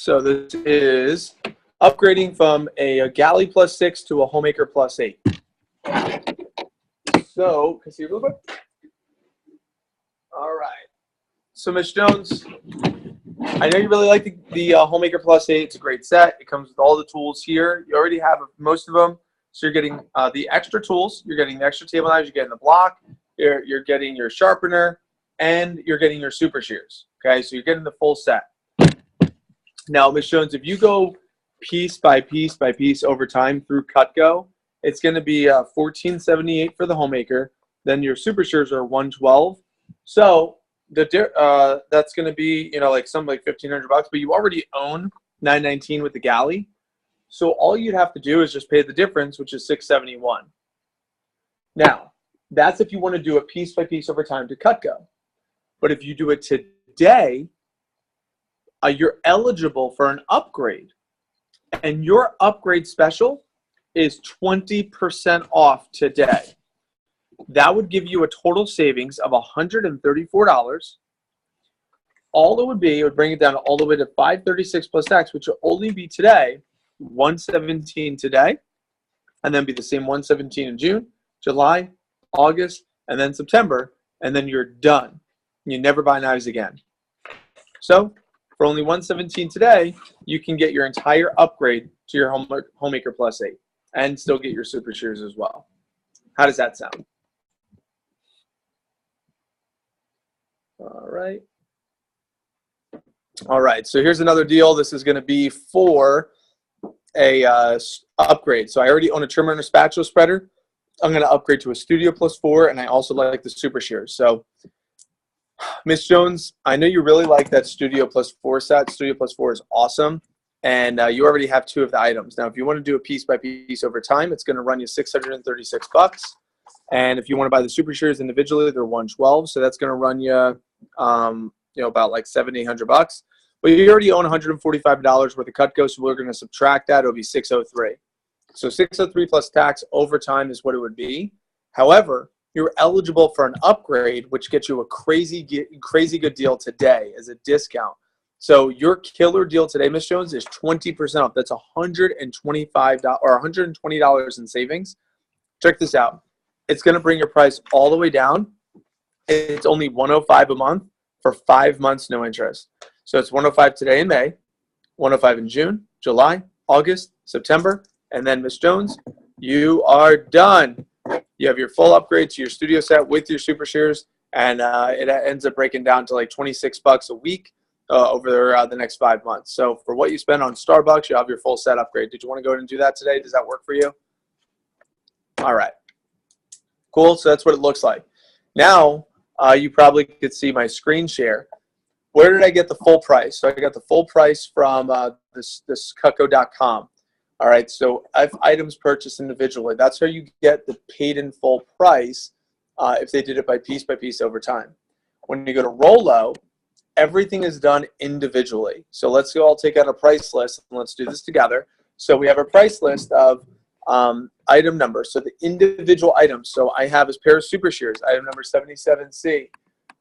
So this is upgrading from a Galley +6 to a Homemaker +8. So, can I see you real quick? All right. So, Ms. Jones, I know you really like the Homemaker +8. It's a great set. It comes with all the tools here. You already have most of them. So you're getting the extra tools. You're getting the extra table knives. You're getting the block. You're getting your sharpener. And you're getting your super shears. Okay, so you're getting the full set. Now, Ms. Jones, if you go piece by piece by piece over time through Cutco, it's going to be $14.78 for the Homemaker. Then your super shears are $112. So that's going to be like something like $1,500, but you already own $919 with the Galley. So all you'd have to do is just pay the difference, which is $671. Now, that's if you want to do a piece by piece over time to Cutco. But if you do it today, you're eligible for an upgrade. And your upgrade special is 20% off today. That would give you a total savings of $134. All it would bring it down all the way to $536 plus tax, which will only be today, $117 today, and then be the same $117 in June, July, August, and then September, and then you're done. You never buy knives again. So for only $117 today, you can get your entire upgrade to your Homemaker +8 and still get your super shears as well. How does that sound? All right. All right, so here's another deal. This is going to be for a upgrade. So I already own a trimmer and a spatula spreader. I'm going to upgrade to a Studio +4, and I also like the super shears. So Ms. Jones, I know you really like that Studio +4 set. Studio +4 is awesome, and you already have 2 of the items. Now, if you want to do a piece by piece over time, it's going to run you $636. And if you want to buy the super shears individually, they're $112. So that's going to run you, about like $700-800. But you already own $145 worth of Cutco, so we're going to subtract that. It'll be $603. So $603 plus tax over time is what it would be. However, you're eligible for an upgrade, which gets you a crazy good deal today as a discount. So your killer deal today, Ms. Jones, is 20% off. That's $125 or $120 in savings. Check this out. It's going to bring your price all the way down. It's only $105 a month for 5 months, no interest. So it's $105 today in May, $105 in June, July, August, September, and then Ms. Jones, you are done. You have your full upgrade to your studio set with your super shears, and it ends up breaking down to like $26 a week over the next 5 months. So for what you spend on Starbucks, you have your full set upgrade. Did you want to go ahead and do that today? Does that work for you? All right. Cool. So that's what it looks like. Now, you probably could see my screen share. Where did I get the full price? So I got the full price from this Cutco.com. All right, so I have items purchased individually. That's how you get the paid in full price if they did it by piece over time. When you go to Rollo, everything is done individually. So let's go all take out a price list and let's do this together. So we have a price list of item numbers. So the individual items. So I have a pair of super shears, item number 77C.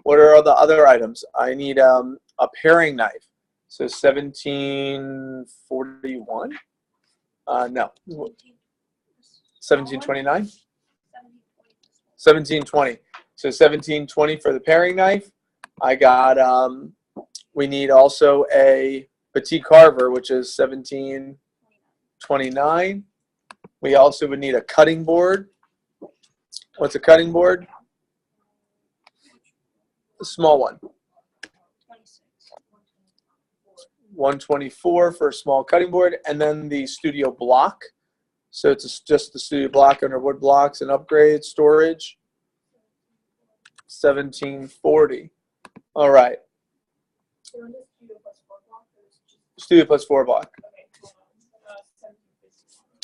What are all the other items? I need a paring knife. So 1741. No. 1729? 1720. So 1720 for the paring knife. I got, we need also a petite carver, which is 1729. We also would need a cutting board. What's a cutting board? A small one. 124 for a small cutting board, and then the studio block. So it's just the studio block under wood blocks and upgrade storage. 1740. All right. Studio +4 block.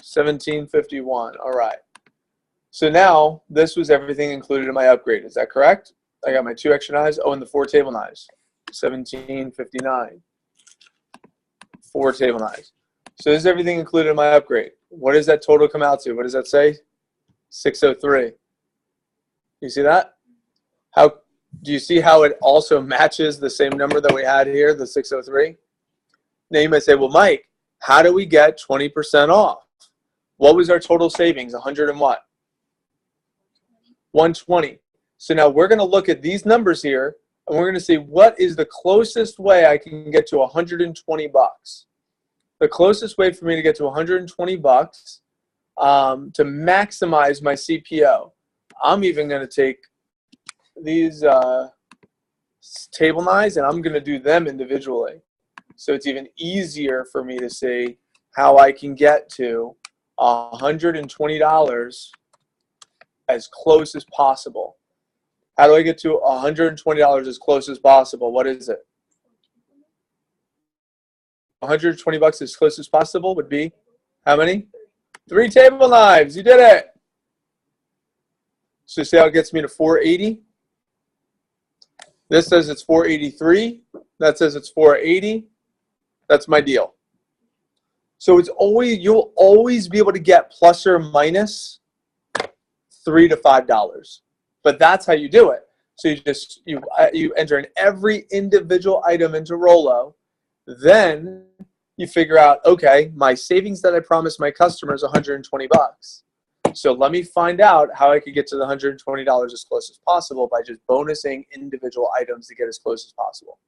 1751. All right. So now this was everything included in my upgrade. Is that correct? I got my 2 extra knives. Oh, and the 4 table knives. 1759. 4 table knives. So this is everything included in my upgrade. What does that total come out to? What does that say? 603. You see that? How do you see how it also matches the same number that we had here, the 603? Now you might say, well, Mike, how do we get 20% off? What was our total savings? 100 and what? 120. So now we're going to look at these numbers here, and we're going to see what is the closest way I can get to 120 bucks. The closest way for me to get to 120 bucks to maximize my CPO. I'm even going to take these table knives and I'm going to do them individually. So it's even easier for me to see how I can get to $120 as close as possible. How do I get to $120 as close as possible? What is it? 120 bucks as close as possible would be how many? 3 table knives. You did it. So see how it gets me to 480? This says it's 483. That says it's 480. That's my deal. So it's always, you'll always be able to get plus or minus $3 to $5. But that's how you do it. So you enter in every individual item into Rollo. Then you figure out, okay, my savings that I promised my customers, 120 bucks. So let me find out how I could get to the $120 as close as possible by just bonusing individual items to get as close as possible.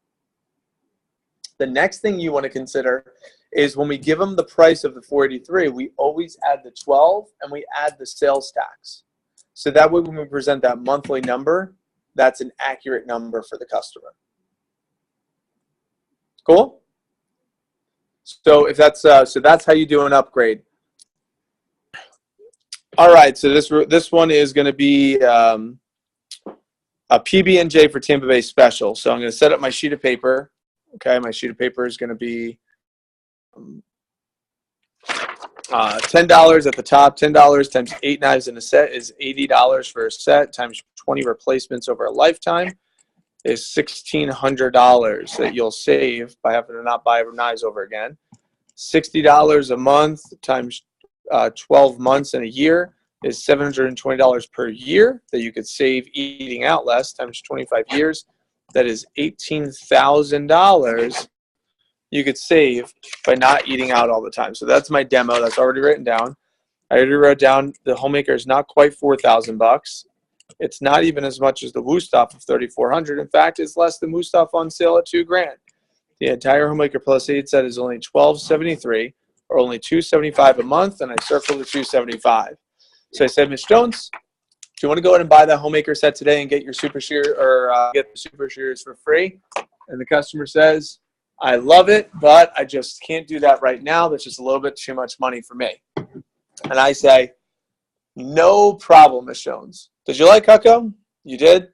The next thing you want to consider is when we give them the price of the 483, we always add the 12 and we add the sales tax. So that way when we present that monthly number, that's an accurate number for the customer. Cool? So if that's that's how you do an upgrade. All right, so this one is going to be a PB&J for Tampa Bay special. So I'm going to set up my sheet of paper. Okay, my sheet of paper is going to be $10 at the top. $10 times 8 knives in a set is $80 for a set, times 20 replacements over a lifetime is $1,600 that you'll save by having to not buy knives over again. $60 a month times 12 months in a year is $720 per year that you could save eating out less, times 25 years. That is $18,000 you could save by not eating out all the time. So that's my demo. That's already written down. I already wrote down the homemaker is not quite $4,000. It's not even as much as the Wusthof of $3,400. In fact, it's less than Wusthof on sale at $2,000. The entire homemaker plus 8 set is only $1,273 or only $275 a month, and I circled the $275. So I said, Ms. Jones, do you want to go ahead and buy that homemaker set today and get your super shear or get the super shears for free? And the customer says, I love it, but I just can't do that right now. That's just a little bit too much money for me. And I say, no problem, Ms. Jones. Did you like Cutco? You did?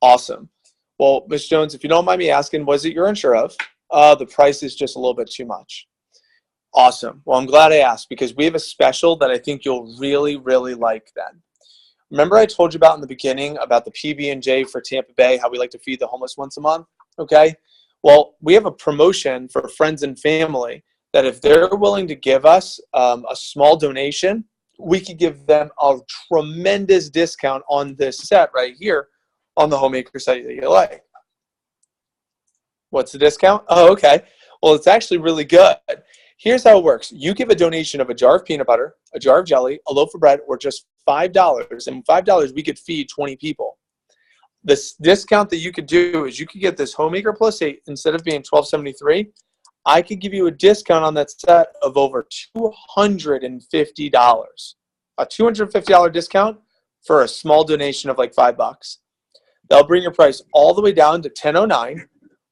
Awesome. Well, Ms. Jones, if you don't mind me asking, was it you're unsure of? The price is just a little bit too much. Awesome. Well, I'm glad I asked because we have a special that I think you'll really, really like then. Remember I told you about in the beginning about the PB&J for Tampa Bay, how we like to feed the homeless once a month? Okay. Well, we have a promotion for friends and family that if they're willing to give us a small donation, we could give them a tremendous discount on this set right here on the homemaker site that you like. What's the discount? Oh, okay. Well, it's actually really good. Here's how it works. You give a donation of a jar of peanut butter, a jar of jelly, a loaf of bread, or just $5. And $5, we could feed 20 people. This discount that you could do is you could get this homemaker plus 8 instead of being $1,273. I could give you a discount on that set of over $250. A $250 discount for a small donation of like $5. That'll bring your price all the way down to $1,009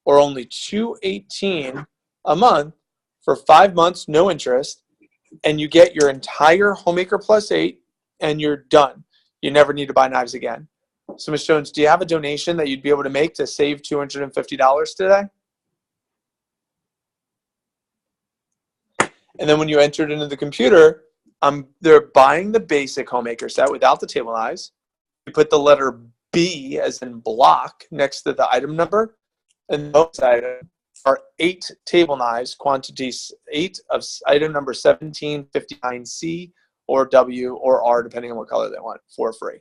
or only $218 a month for 5 months, no interest, and you get your entire homemaker plus 8 and you're done. You never need to buy knives again. So Ms. Jones, do you have a donation that you'd be able to make to save $250 today? And then when you enter it into the computer, they're buying the basic homemaker set without the table knives. You put the letter B as in block next to the item number, and those items are 8 table knives, quantities 8 of item number 1759C or W or R, depending on what color they want, for free.